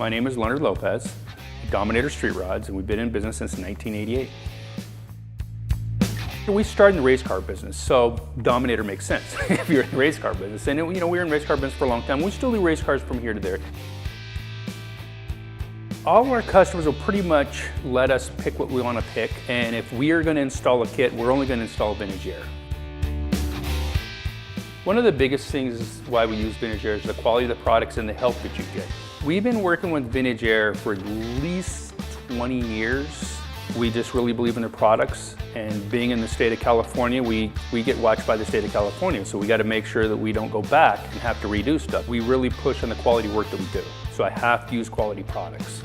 My name is Leonard Lopez, Dominator Street Rods, and we've been in business since 1988. We started in the race car business, so Dominator makes sense if you're in the race car business. And we were in race car business for a long time. We still do race cars from here to there. All of our customers will pretty much let us pick what we want to pick, and if we are going to install a kit, we're only going to install vintage air. One of the biggest things why we use vintage air is the quality of the products and the help that you get. We've been working with vintage air for at least 20 years. We just really believe in the products, and being in the state of California, we get watched by the state of California, so we got to make sure that we don't go back and have to redo stuff. We really push on the quality work that we do, so I have to use quality products.